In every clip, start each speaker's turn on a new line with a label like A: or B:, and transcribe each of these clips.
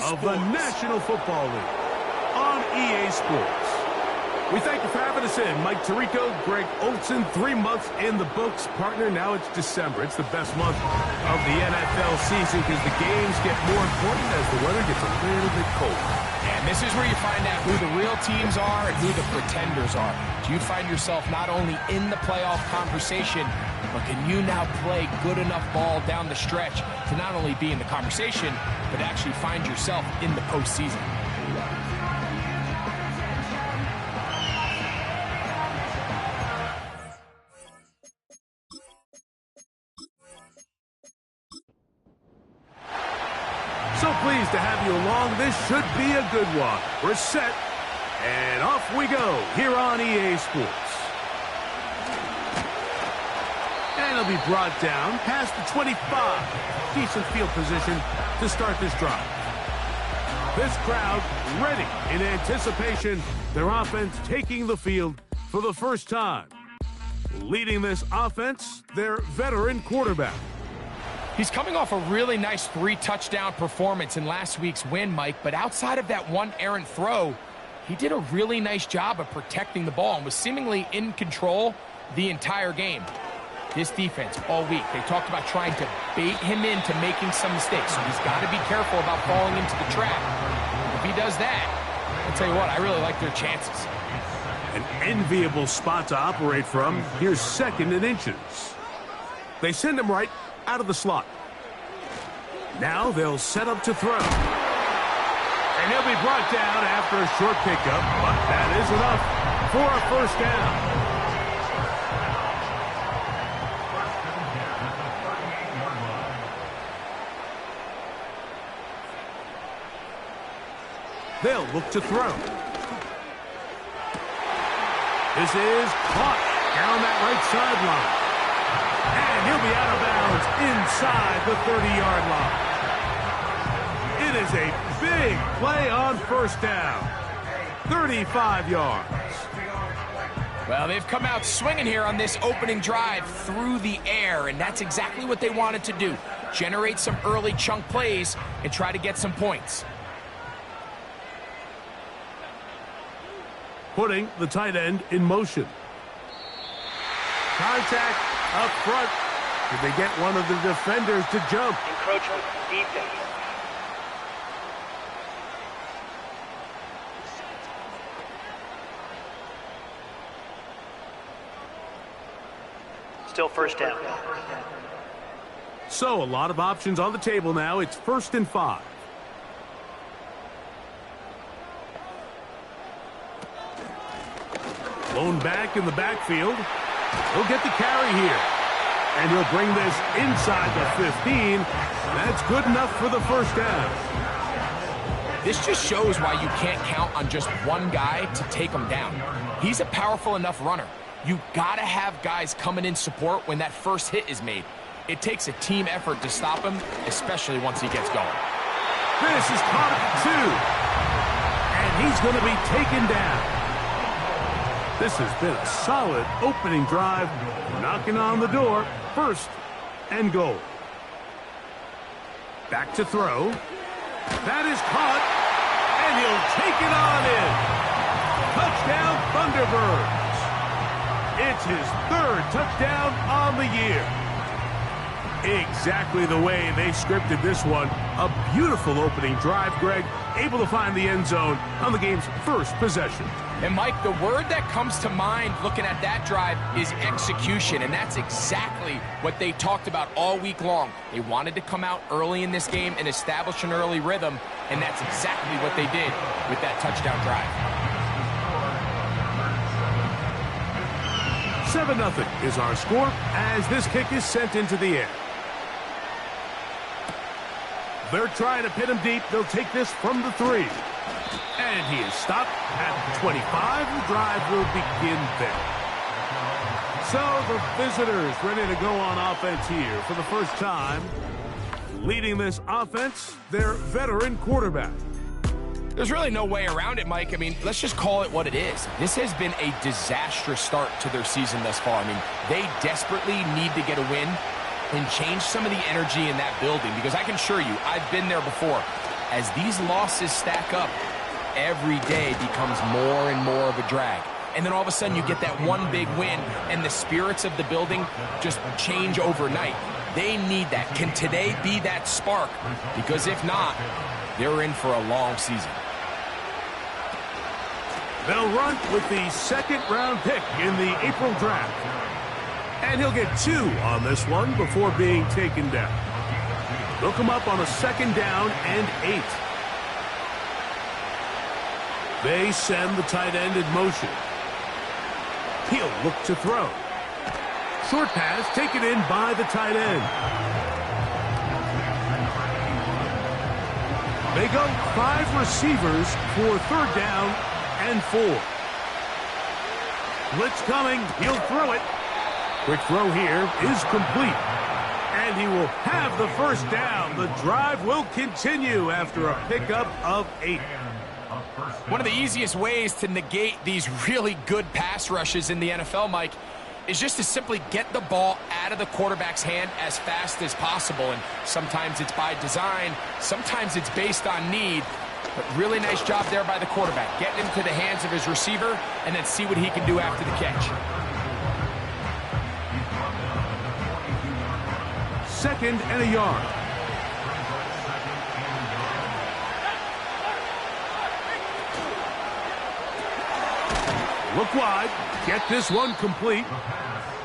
A: of the National Football League on EA Sports. We thank you for having us in. Mike Tirico, Greg Olson, 3 months in the books. Partner, now it's December. It's the best month of the NFL season because the games get more important as the weather gets a little bit colder.
B: And this is where you find out who the real teams are and who the pretenders are. You find yourself not only in the playoff conversation, but can you now play good enough ball down the stretch to not only be in the conversation, but actually find yourself in the postseason.
A: So pleased to have you along. This should be a good one. We're set, and off we go here on EA Sports. And it'll be brought down past the 25. Decent field position to start this drive. This crowd ready in anticipation. Their offense taking the field for the first time. Leading this offense, their veteran quarterback.
B: He's coming off a really nice 3-touchdown performance in last week's win, Mike, but outside of that one errant throw, he did a really nice job of protecting the ball and was seemingly in control the entire game. This defense all week, they talked about trying to bait him into making some mistakes, so he's got to be careful about falling into the trap. If he does that, I'll tell you what, I really like their chances.
A: An enviable spot to operate from. Here's 2nd and inches. They send him right out of the slot. Now they'll set up to throw. And he'll be brought down after a short pickup, but that is enough for a first down. They'll look to throw. This is caught down that right sideline. And he'll be out of bounds inside the 30-yard line. It is a big play on first down. 35 yards.
B: Well, they've come out swinging here on this opening drive through the air, and that's exactly what they wanted to do. Generate some early chunk plays and try to get some points.
A: Putting the tight end in motion. Contact up front. Did they get one of the defenders to jump?
C: Encroachment defense. Still first down.
A: So a lot of options on the table now. It's 1st and 5. Blown back in the backfield. He'll get the carry here. And he'll bring this inside the 15. That's good enough for the first down.
B: This just shows why you can't count on just one guy to take him down. He's a powerful enough runner. You gotta have guys coming in support when that first hit is made. It takes a team effort to stop him, especially once he gets going.
A: This is caught at 2. And he's going to be taken down. This has been a solid opening drive, knocking on the door, 1st and goal. Back to throw. That is caught, and he'll take it on in. Touchdown, Thunderbirds. It's his 3rd touchdown on the year. Exactly the way they scripted this one. A beautiful opening drive, Greg. Able to find the end zone on the game's first possession.
B: And Mike, the word that comes to mind looking at that drive is execution, and that's exactly what they talked about all week long. They wanted to come out early in this game and establish an early rhythm, and that's exactly what they did with that touchdown drive.
A: 7-0 is our score as this kick is sent into the air. They're trying to pin him deep. They'll take this from the 3. And he is stopped at the 25. The drive will begin there. So the visitors ready to go on offense here for the first time. Leading this offense, their veteran quarterback.
B: There's really no way around it, Mike. I mean, let's just call it what it is. This has been a disastrous start to their season thus far. I mean, they desperately need to get a win and change some of the energy in that building, because I can assure you, I've been there before. As these losses stack up, every day becomes more and more of a drag. And then all of a sudden you get that one big win, and the spirits of the building just change overnight. They need that. Can today be that spark? Because if not, they're in for a long season.
A: They'll run with the second-round pick in the April draft. And he'll get 2 on this one before being taken down. They'll come up on a 2nd down and 8. They send the tight end in motion. He'll look to throw. Short pass taken in by the tight end. They go 5 receivers for 3rd down and 4. Blitz coming. He'll throw it. Quick throw here is complete. And he will have the 1st down. The drive will continue after a pickup of 8.
B: One of the easiest ways to negate these really good pass rushes in the NFL, Mike, is just to simply get the ball out of the quarterback's hand as fast as possible. And sometimes it's by design, sometimes it's based on need. But really nice job there by the quarterback, getting him to the hands of his receiver and then see what he can do after the catch.
A: 2nd and a yard. Look wide, get this one complete,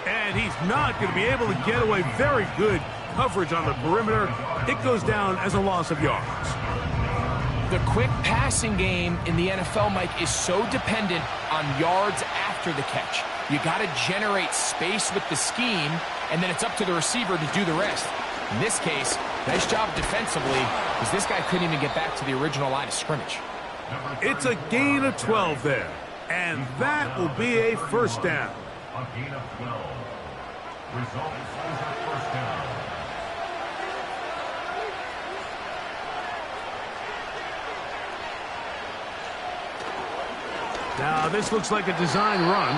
A: and he's not going to be able to get away. Very good coverage on the perimeter. It goes down as a loss of yards.
B: The quick passing game in the NFL, Mike, is so dependent on yards after the catch. You got to generate space with the scheme, and then it's up to the receiver to do the rest. In this case, nice job defensively, because this guy couldn't even get back to the original line of scrimmage.
A: It's a gain of 12 there. And that will be a 1st down.
D: A gain of 12. Results is a 1st down.
A: Now this looks like a design run.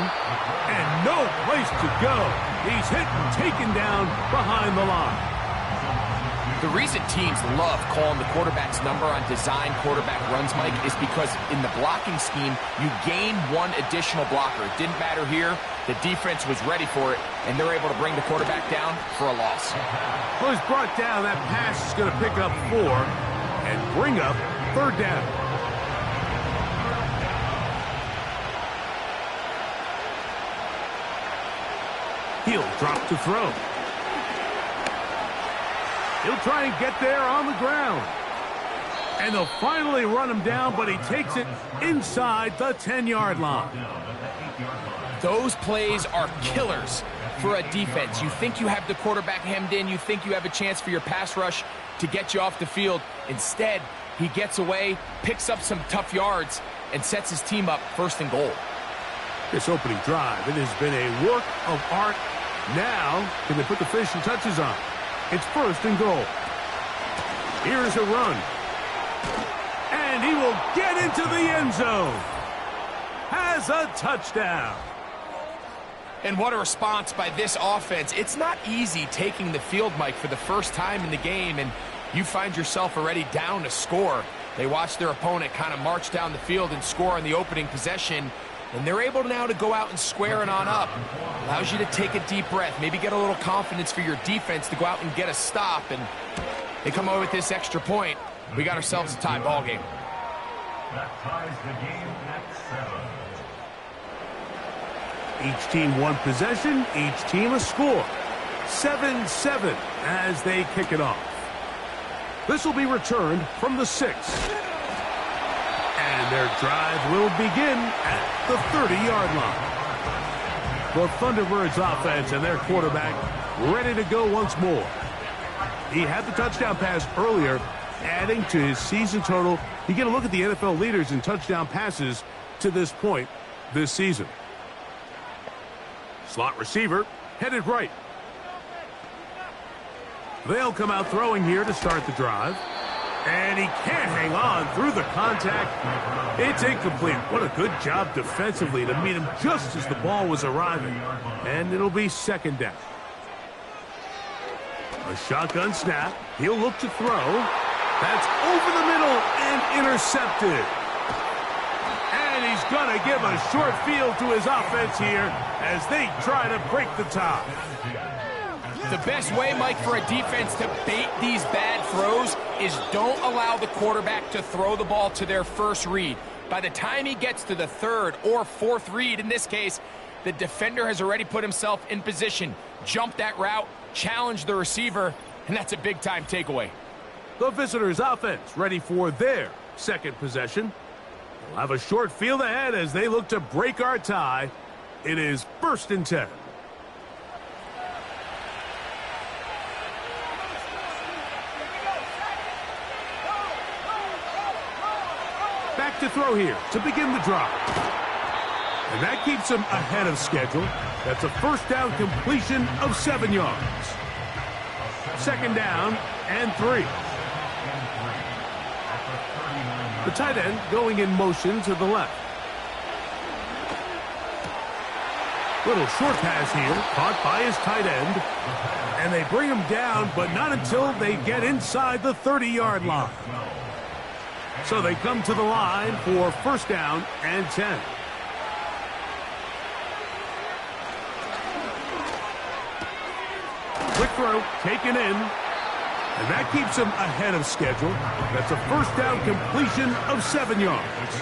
A: And no place to go. He's hit and taken down behind the line.
B: The reason teams love calling the quarterback's number on design quarterback runs, Mike, is because in the blocking scheme, you gain 1 additional blocker. It didn't matter here. The defense was ready for it, and they're able to bring the quarterback down for a loss.
A: Well, he's brought down. That pass is going to pick up 4 and bring up 3rd down. He'll drop to throw. He'll try and get there on the ground. And they'll finally run him down, but he takes it inside the 10-yard line.
B: Those plays are killers for a defense. You think you have the quarterback hemmed in. You think you have a chance for your pass rush to get you off the field. Instead, he gets away, picks up some tough yards, and sets his team up 1st and goal.
A: This opening drive, it has been a work of art. Now, can they put the finishing touches on? It's 1st and goal. Here's a run. And he will get into the end zone. Has a touchdown.
B: And what a response by this offense. It's not easy taking the field, Mike, for the first time in the game, and you find yourself already down to score. They watch their opponent kind of march down the field and score on the opening possession, and they're able now to go out and square it on up. Allows you to take a deep breath, maybe get a little confidence for your defense to go out and get a stop, and they come away with this extra point. We got ourselves a tie ball game.
D: That ties the game at 7.
A: Each team 1 possession, each team a score. 7-7 as they kick it off. This will be returned from the 6. And their drive will begin at the 30-yard line. The Thunderbirds offense and their quarterback ready to go once more. He had the touchdown pass earlier, adding to his season total. You get a look at the NFL leaders in touchdown passes to this point this season. Slot receiver headed right. They'll come out throwing here to start the drive. And he can't hang on through the contact. It's incomplete. What a good job defensively to meet him just as the ball was arriving. And it'll be 2nd down. A shotgun snap. He'll look to throw. That's over the middle and intercepted. And he's going to give a short field to his offense here as they try to break the tie.
B: The best way, Mike, for a defense to bait these bad throws is don't allow the quarterback to throw the ball to their first read. By the time he gets to the third or fourth read, in this case, the defender has already put himself in position, jumped that route, challenged the receiver, and that's a big-time takeaway.
A: The visitors' offense ready for their second possession. They'll have a short field ahead as they look to break our tie. It is 1st and 10. Back to throw here to begin the drive. And that keeps him ahead of schedule. That's a first down completion of 7 yards. 2nd down and 3. The tight end going in motion to the left. Little short pass here, caught by his tight end. And they bring him down, but not until they get inside the 30-yard line. So they come to the line for 1st down and 10. Quick throw, taken in. And that keeps him ahead of schedule. That's a first down completion of 7 yards.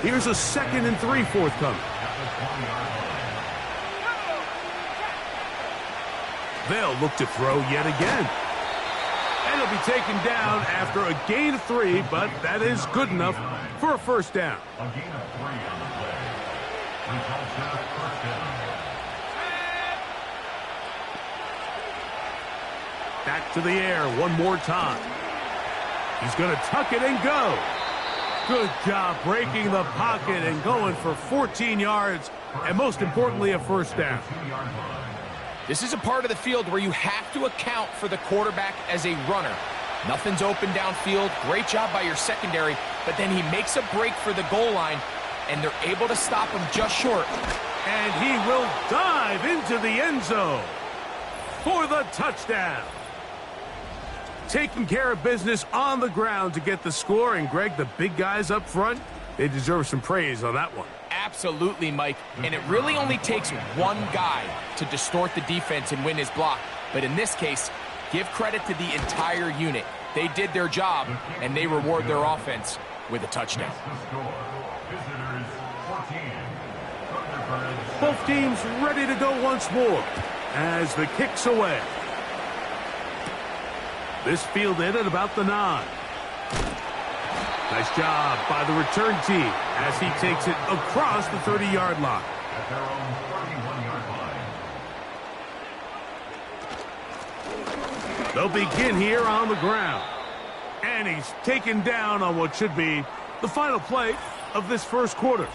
A: Here's a 2nd and 3 forthcoming. They'll look to throw yet again. And he'll be taken down after a gain of 3, but that is good enough for a 1st down.
D: A gain of 3 on the play. Results in a 1st down.
A: Back to the air one more time. He's going to tuck it and go. Good job breaking the pocket and going for 14 yards, and most importantly, a 1st down.
B: This is a part of the field where you have to account for the quarterback as a runner. Nothing's open downfield. Great job by your secondary, but then he makes a break for the goal line, and they're able to stop him just short.
A: And he will dive into the end zone for the touchdown. Taking care of business on the ground to get the score, and Greg, the big guys up front, they deserve some praise on that one.
B: Absolutely, Mike. And it really only takes one guy to distort the defense and win his block. But in this case, give credit to the entire unit. They did their job, and they reward their offense with a touchdown.
A: Both teams ready to go once more as the kick's away. This fielded at about the 9. Nice job by the return team as he takes it across the 30-yard line.
D: At their own 31-yard line.
A: They'll begin here on the ground. And he's taken down on what should be the final play of this 1st quarter.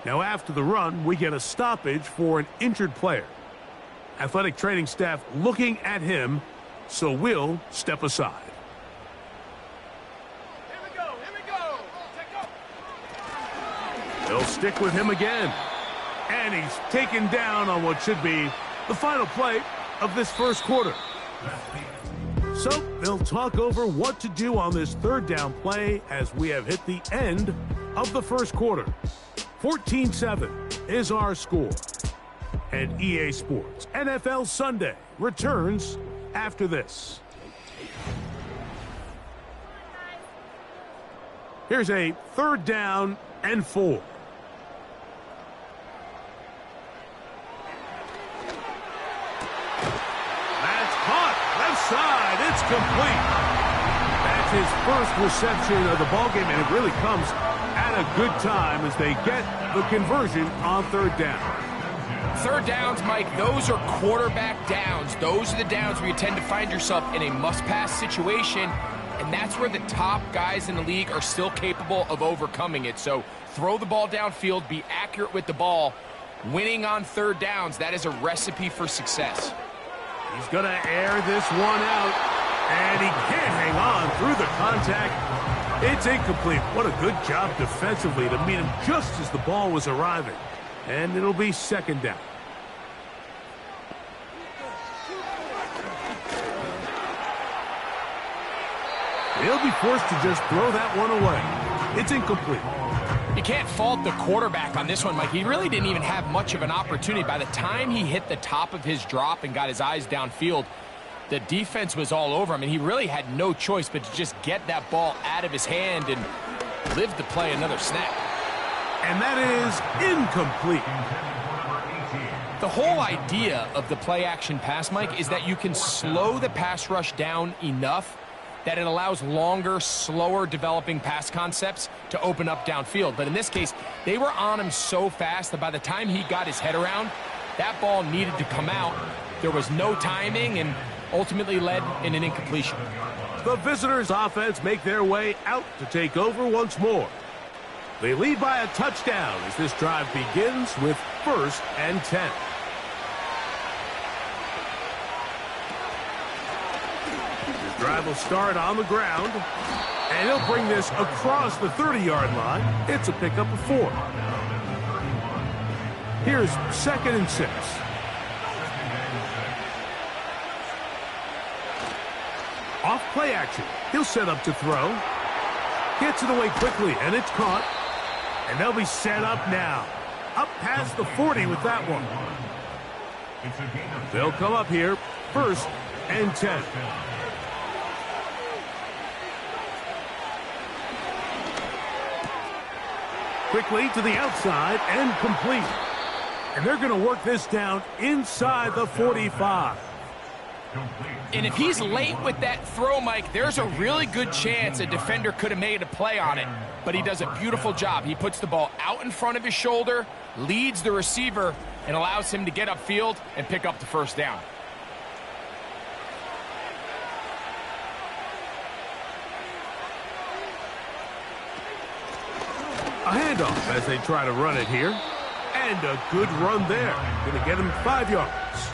A: Now after the run, we get a stoppage for an injured player. Athletic training staff looking at him, so we'll step aside. They'll stick with him again. And he's taken down on what should be the final play of this 1st quarter. So they'll talk over what to do on this 3rd down play as we have hit the end of the 1st quarter. 14-7 is our score. And EA Sports NFL Sunday returns after this. Here's a 3rd down and 4. That's caught. Left side. It's complete. That's his first reception of the ballgame, and it really comes at a good time as they get the conversion on 3rd down.
B: 3rd downs, Mike, those are quarterback downs. Those are the downs where you tend to find yourself in a must-pass situation, and that's where the top guys in the league are still capable of overcoming it. So throw the ball downfield, be accurate with the ball. Winning on 3rd downs, that is a recipe for success.
A: He's going to air this one out, and he can't hang on through the contact. It's incomplete. What a good job defensively to meet him just as the ball was arriving. And it'll be 2nd down. He'll be forced to just throw that one away. It's incomplete.
B: You can't fault the quarterback on this one, Mike. He really didn't even have much of an opportunity. By the time he hit the top of his drop and got his eyes downfield, the defense was all over him, and he really had no choice but to just get that ball out of his hand and live to play another snap.
A: And that is incomplete.
B: The whole idea of the play-action pass, Mike, is that you can slow the pass rush down enough that it allows longer, slower developing pass concepts to open up downfield. But in this case, they were on him so fast that by the time he got his head around, that ball needed to come out. There was no timing and ultimately led in an incompletion.
A: The visitors' offense make their way out to take over once more. They lead by a touchdown as this drive begins with 1st and 10. This drive will start on the ground, and he'll bring this across the 30-yard line. It's a pickup of 4. Here's 2nd and 6. Off play action. He'll set up to throw. Gets it away quickly, and it's caught. And they'll be set up now. Up past the 40 with that one. They'll come up here, 1st and 10. Quickly to the outside and complete. And they're going to work this down inside the 45.
B: And if he's late with that throw, Mike, there's a really good chance a defender could have made a play on it. But he does a beautiful job. He puts the ball out in front of his shoulder, leads the receiver, and allows him to get upfield and pick up the 1st down.
A: A handoff as they try to run it here. And a good run there. Going to get him 5 yards.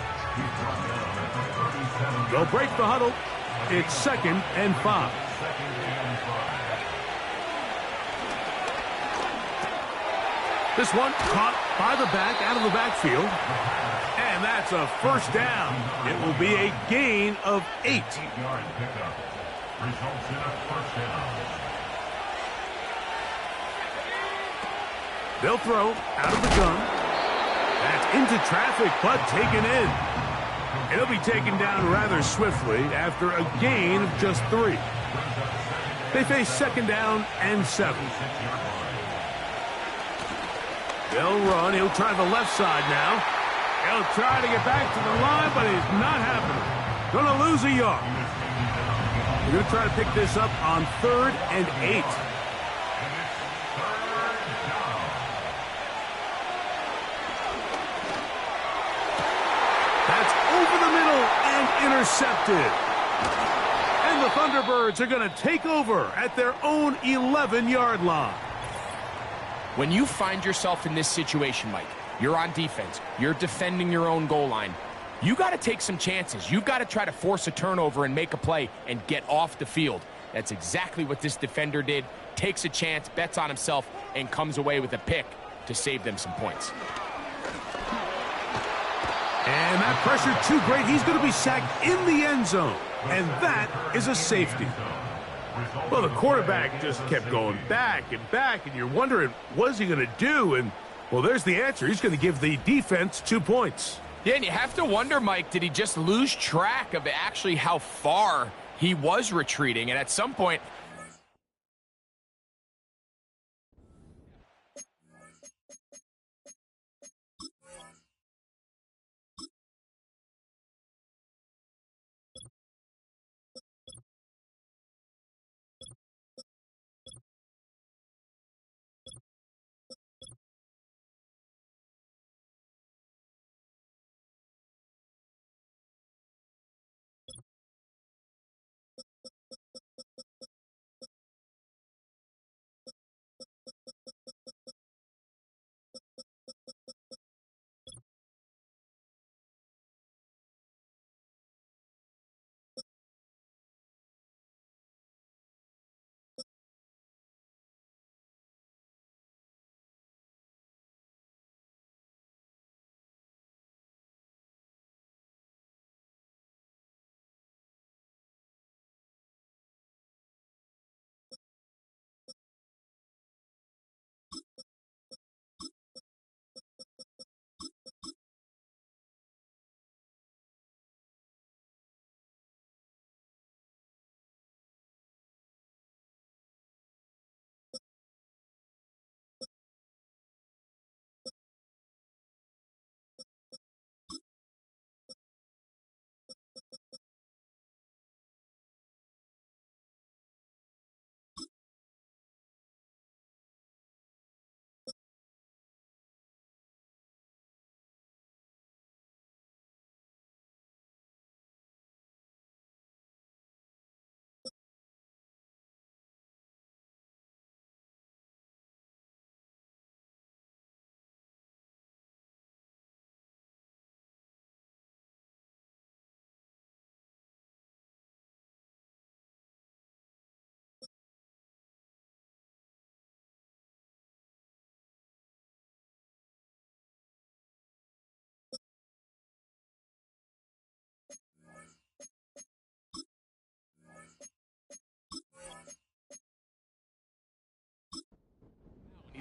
A: They'll break the huddle. It's 2nd and 5. This one caught by the back out of the backfield. And that's a 1st down. It will be a gain of 8.
D: Results in a 1st down.
A: They'll throw out of the gun. That's into traffic, but taken in. It'll be taken down rather swiftly after a gain of just 3. They face 2nd down and 7. They'll run. He'll try the left side now. He'll try to get back to the line, but it's not happening. Going to lose a yard. We're going to try to pick this up on 3rd and 8. That's over the middle and intercepted. And the Thunderbirds are going to take over at their own 11-yard line.
B: When you find yourself in this situation, Mike, you're on defense, you're defending your own goal line, you got to take some chances. You've got to try to force a turnover and make a play and get off the field. That's exactly what this defender did. Takes a chance, bets on himself, and comes away with a pick to save them some points.
A: And that pressure too great. He's going to be sacked in the end zone. And that is a safety. Well, the quarterback just kept going back, and you're wondering, what is he going to do? And, well, there's the answer. He's going to give the defense 2 points.
B: Yeah, and you have to wonder, Mike, did he just lose track of actually how far he was retreating? And at some point,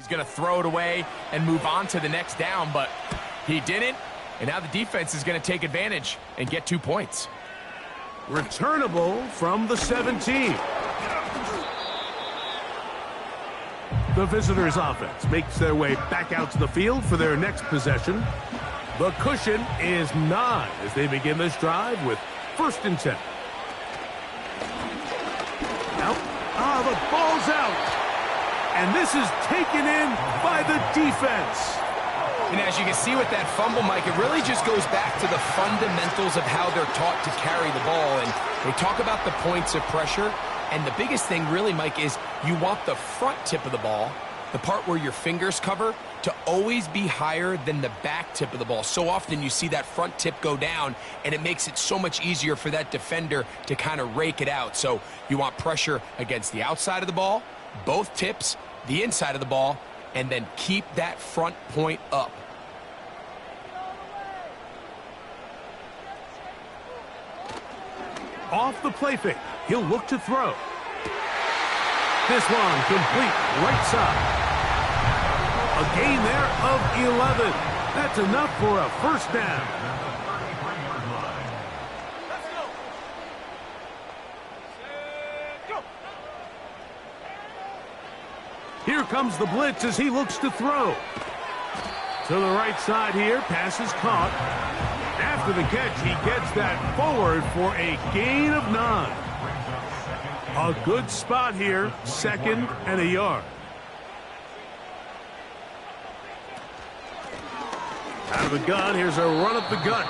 B: He's going to throw it away and move on to the next down, but he didn't. And now the defense is going to take advantage and get 2 points.
A: Returnable from the 17. The visitors' offense makes their way back out to the field for their next possession. The cushion is 9 as they begin this drive with 1st and 10. Out. The ball's out. And this is taken in by the defense.
B: And as you can see with that fumble, Mike, it really just goes back to the fundamentals of how they're taught to carry the ball. And they talk about the points of pressure. And the biggest thing really, Mike, is you want the front tip of the ball, the part where your fingers cover, to always be higher than the back tip of the ball. So often you see that front tip go down, and it makes it so much easier for that defender to kind of rake it out. So you want pressure against the outside of the ball, both tips, the inside of the ball, and then keep that front point up.
A: Off the play fake, he'll look to throw. This one complete right side. A gain there of 11. That's enough for a 1st down. Here comes the blitz as he looks to throw. To the right side here, pass is caught. After the catch, he gets that forward for a gain of 9. A good spot here, 2nd and a yard. Out of the gun, here's a run up the gut.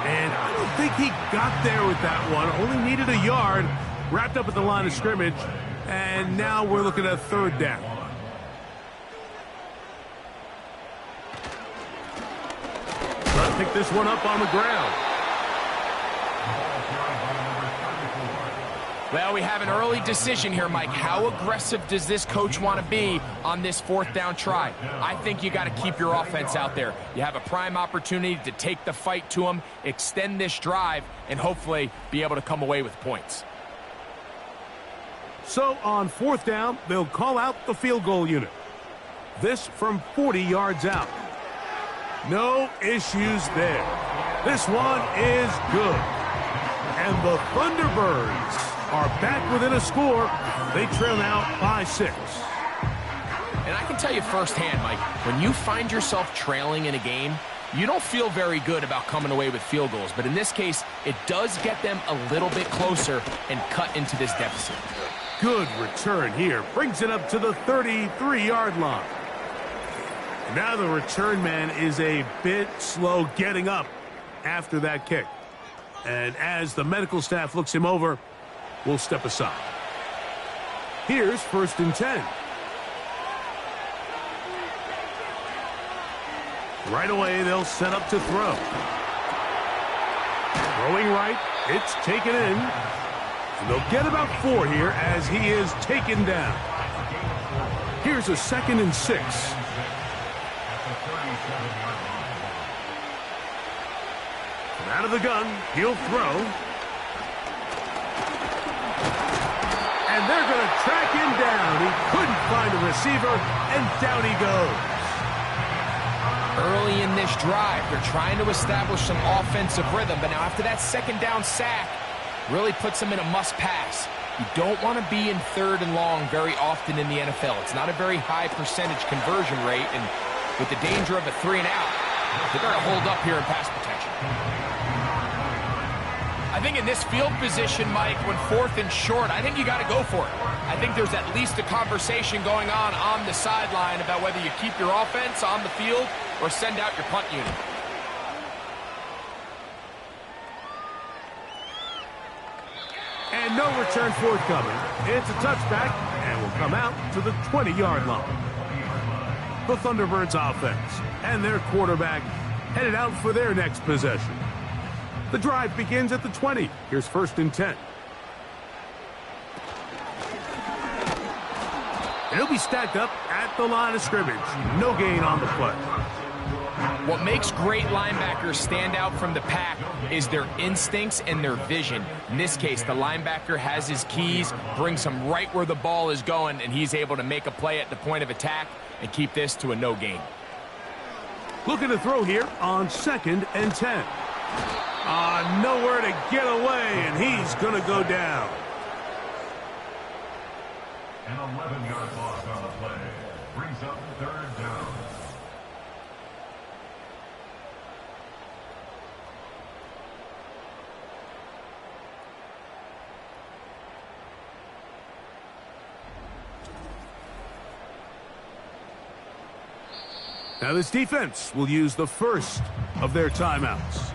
A: And I don't think he got there with that one. Only needed a yard, wrapped up at the line of scrimmage. And now we're looking at 3rd down. Trying to pick this one up on the ground.
B: Well, we have an early decision here, Mike. How aggressive does this coach want to be on this 4th down try? I think you got to keep your offense out there. You have a prime opportunity to take the fight to them, extend this drive, and hopefully be able to come away with points.
A: So on 4th down, they'll call out the field goal unit. This from 40 yards out. No issues there. This one is good. And the Thunderbirds are back within a score. They trail now by 6.
B: And I can tell you firsthand, Mike, when you find yourself trailing in a game, you don't feel very good about coming away with field goals. But in this case, it does get them a little bit closer and cut into this deficit.
A: Good return here. Brings it up to the 33-yard line. Now the return man is a bit slow getting up after that kick. And as the medical staff looks him over, we'll step aside. Here's 1st and 10. Right away, they'll set up to throw. Throwing right, it's taken in. And they'll get about 4 here as he is taken down. Here's a 2nd and 6. Out of the gun, he'll throw. And they're going to track him down. He couldn't find a receiver, and down he goes.
B: Early in this drive, they're trying to establish some offensive rhythm, but now after that 2nd down sack, really puts them in a must-pass. You don't want to be in 3rd and long very often in the NFL. It's not a very high percentage conversion rate, and with the danger of a 3-and-out, they're going to hold up here in pass protection. I think in this field position, Mike, when 4th and short, I think you got to go for it. I think there's at least a conversation going on the sideline about whether you keep your offense on the field or send out your punt unit.
A: And no return forthcoming. It's a touchback, and will come out to the 20-yard line. The Thunderbirds offense and their quarterback headed out for their next possession. The drive begins at the 20. Here's 1st and 10. It'll be stacked up at the line of scrimmage. No gain on the play.
B: What makes great linebackers stand out from the pack is their instincts and their vision. In this case, the linebacker has his keys, brings him right where the ball is going, and he's able to make a play at the point of attack and keep this to a no gain.
A: Looking to throw here on 2nd and 10. Nowhere to get away, and he's going to go down.
D: An 11-yard loss on the play brings up 3rd down.
A: Now this defense will use the first of their timeouts.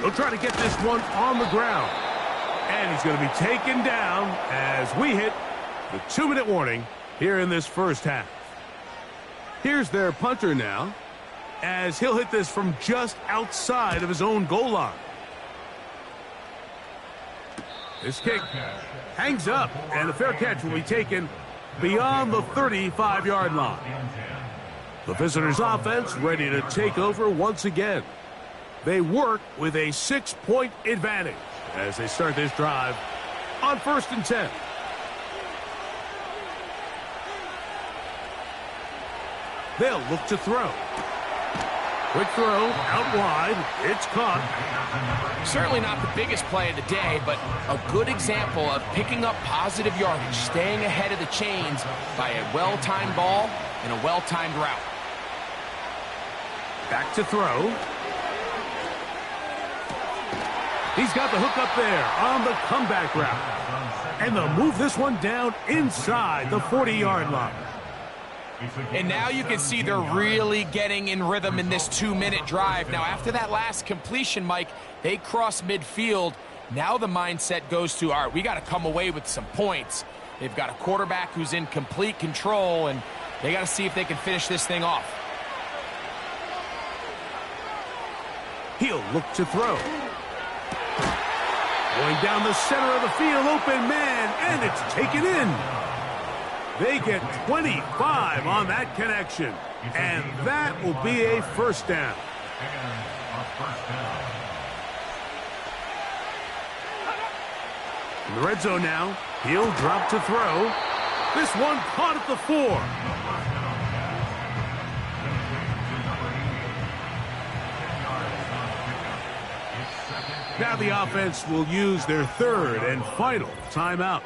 A: They'll try to get this one on the ground. And he's going to be taken down as we hit the 2-minute warning here in this first half. Here's their punter now, as he'll hit this from just outside of his own goal line. This kick hangs up, and the fair catch will be taken beyond the 35-yard line. The visitors' offense ready to take over once again. They work with a 6-point advantage as they start this drive on 1st and 10. They'll look to throw. Quick throw, out wide, it's caught.
B: Certainly not the biggest play of the day, but a good example of picking up positive yardage, staying ahead of the chains by a well-timed ball and a well-timed route.
A: Back to throw. He's got the hook up there on the comeback route. And they'll move this one down inside the 40-yard line.
B: And now you can see they're really getting in rhythm in this 2-minute drive. Now, after that last completion, Mike, they cross midfield. Now the mindset goes to, all right, we got to come away with some points. They've got a quarterback who's in complete control, and they got to see if they can finish this thing off.
A: He'll look to throw. Going down the center of the field, open man, and it's taken in. They get 25 on that connection, and that will be a first down. In the red zone now, he'll drop to throw. This one caught at the 4. Now the offense will use their 3rd and final timeout.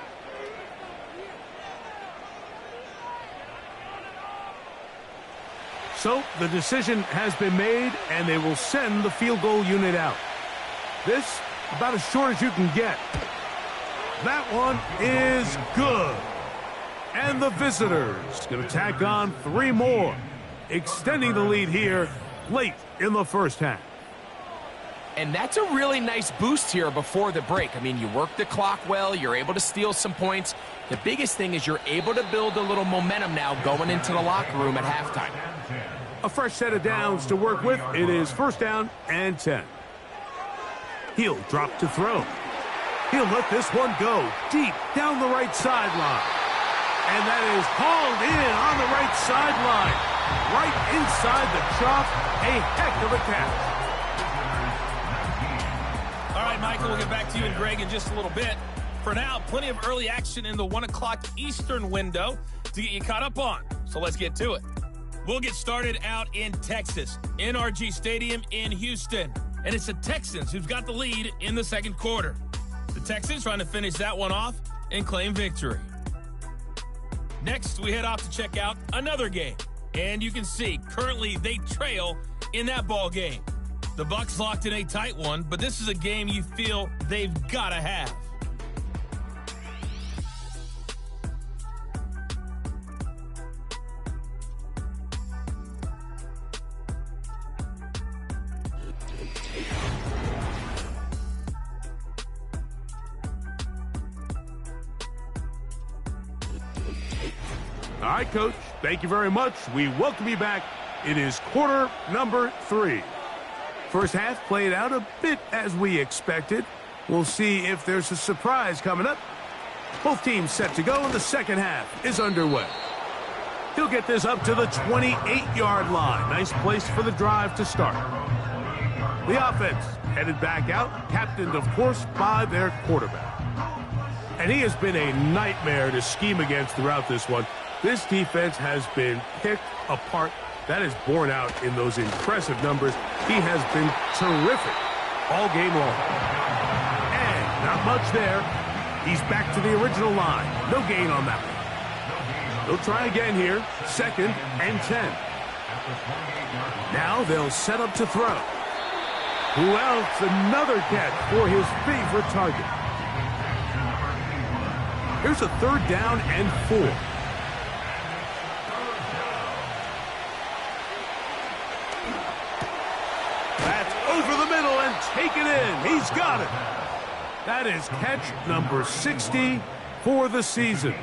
A: So the decision has been made, and they will send the field goal unit out. This about as short as you can get. That one is good. And the visitors going to tack on 3 more, extending the lead here late in the first half.
B: And that's a really nice boost here before the break. I mean, you work the clock well, you're able to steal some points. The biggest thing is you're able to build a little momentum now going into the locker room at halftime.
A: A fresh set of downs to work with. It is 1st down and 10. He'll drop to throw. He'll let this one go deep down the right sideline. And that is hauled in on the right sideline. Right inside the chalk. A heck of a catch.
E: All right, Michael, we'll get back to you and Greg in just a little bit. For now, plenty of early action in the 1 o'clock Eastern window to get you caught up on. So let's get to it. We'll get started out in Texas, NRG Stadium in Houston. And it's the Texans who've got the lead in the 2nd quarter. The Texans trying to finish that one off and claim victory. Next, we head off to check out another game. And you can see, currently they trail in that ball game. The Bucs locked in a tight one, but this is a game you feel they've got to have.
A: All right, Coach, thank you very much. We welcome you back. It is quarter number 3. First half played out a bit as we expected. We'll see if there's a surprise coming up. Both teams set to go, and the second half is underway. He'll get this up to the 28-yard line. Nice place for the drive to start. The offense headed back out, captained, of course, by their quarterback. And he has been a nightmare to scheme against throughout this one. This defense has been picked apart. That is borne out in those impressive numbers. He has been terrific all game long. And not much there. He's back to the original line. No gain on that one. They'll try again here. 2nd and 10. Now they'll set up to throw. Who else? Another catch for his favorite target. Here's a 3rd down and 4. That's over the middle and taken in. He's got it. That is catch number 60 for the season.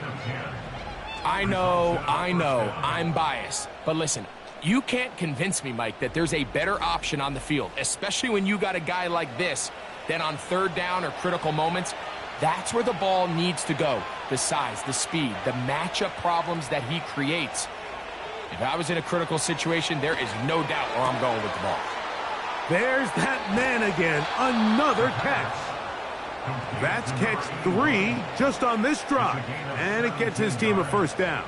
B: I know, I'm biased. But listen, you can't convince me, Mike, that there's a better option on the field, especially when you got a guy like this, than on 3rd down or critical moments. That's where the ball needs to go. The size, the speed, the matchup problems that he creates. If I was in a critical situation, there is no doubt where I'm going with the ball.
A: There's that man again. Another catch. That's catch 3 just on this drive. And it gets his team a 1st down.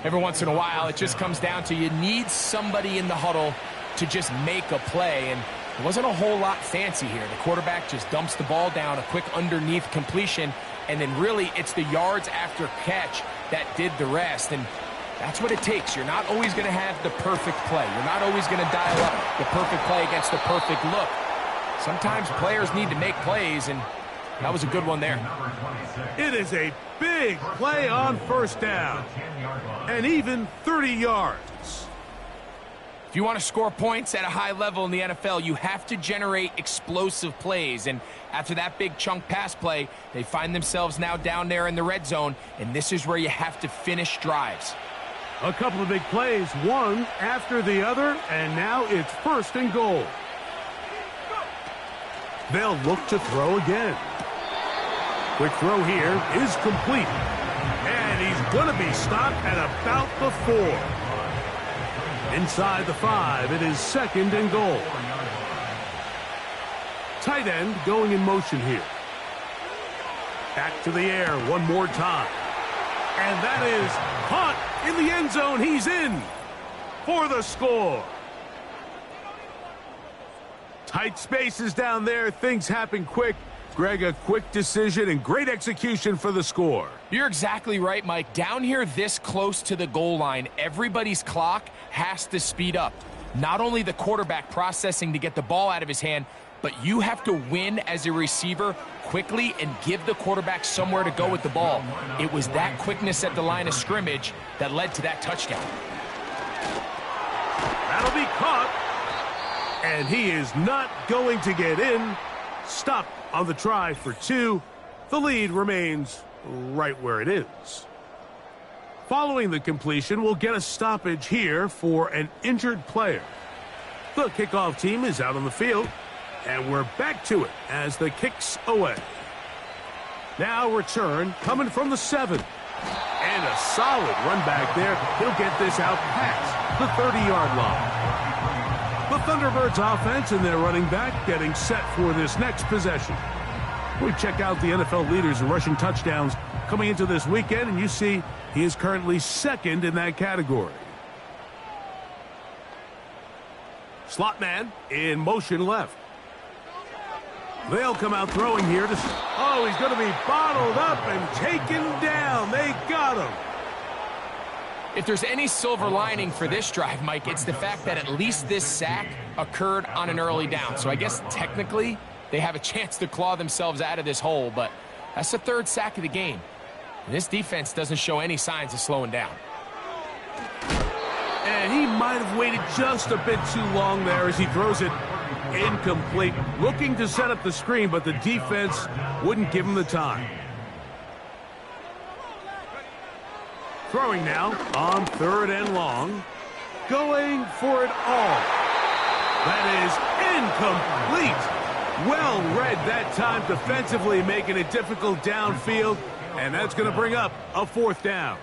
B: Every once in a while, it just comes down to you need somebody in the huddle to just make a play. And it wasn't a whole lot fancy here. The quarterback just dumps the ball down, a quick underneath completion, and then really it's the yards after catch that did the rest. And that's what it takes. You're not always going to have the perfect play. You're not always going to dial up the perfect play against the perfect look. Sometimes players need to make plays, and that was a good one there.
A: It is a big play on 1st down, and even 30 yards.
B: If you want to score points at a high level in the NFL, you have to generate explosive plays. And after that big chunk pass play, they find themselves now down there in the red zone, and this is where you have to finish drives.
A: A couple of big plays, one after the other, and now it's 1st and goal. They'll look to throw again. Quick throw here is complete. And he's going to be stopped at about the 4. Inside the 5, it is 2nd and goal. Tight end going in motion here. Back to the air one more time. And that is caught in the end zone. He's in for the score. Tight spaces down there. Things happen quick. Greg, a quick decision and great execution for the score.
B: You're exactly right, Mike. Down here this close to the goal line, everybody's clock has to speed up. Not only the quarterback processing to get the ball out of his hand, but you have to win as a receiver quickly and give the quarterback somewhere to go with the ball. It was that quickness at the line of scrimmage that led to that touchdown.
A: That'll be caught. And he is not going to get in. Stopped on the try for 2. The lead remains right where it is. Following the completion, we'll get a stoppage here for an injured player. The kickoff team is out on the field, and we're back to it as the kick's away. Now return coming from the 7. And a solid run back there. He'll get this out past the 30-yard line. The Thunderbirds offense and their running back getting set for this next possession. We check out the NFL leaders in rushing touchdowns coming into this weekend, and you see he is currently 2nd in that category. Slot man in motion left. They'll come out throwing here. Oh, he's going to be bottled up and taken down. They got him.
B: If there's any silver lining for this drive, Mike, it's the fact that at least this sack occurred on an early down. So I guess technically they have a chance to claw themselves out of this hole, but that's the 3rd sack of the game. And this defense doesn't show any signs of slowing down.
A: And he might have waited just a bit too long there as he throws it incomplete. Looking to set up the screen, but the defense wouldn't give him the time. Throwing now on 3rd and long. Going for it all. That is Incomplete. Well read that time defensively, making it difficult downfield, and that's going to bring up a 4th down.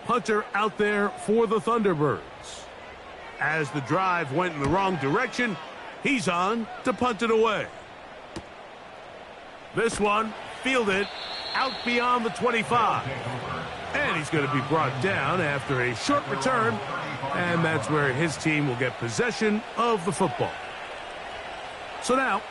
A: Punter out there for the Thunderbirds. As the drive went in the wrong direction, he's on to punt it away. This one fielded out beyond the 25. And he's going to be brought down after a short return, and that's where his team will get possession of the football. So now,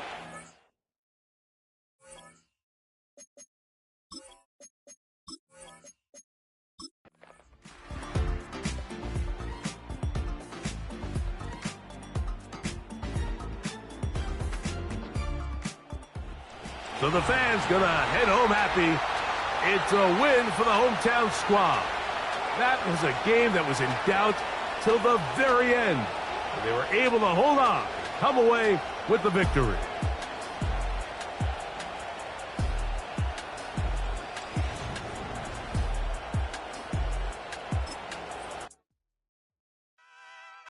A: so the fans gonna head home happy. It's a win for the hometown squad. That was a game that was in doubt till the very end. They were able to hold on, come away with the victory.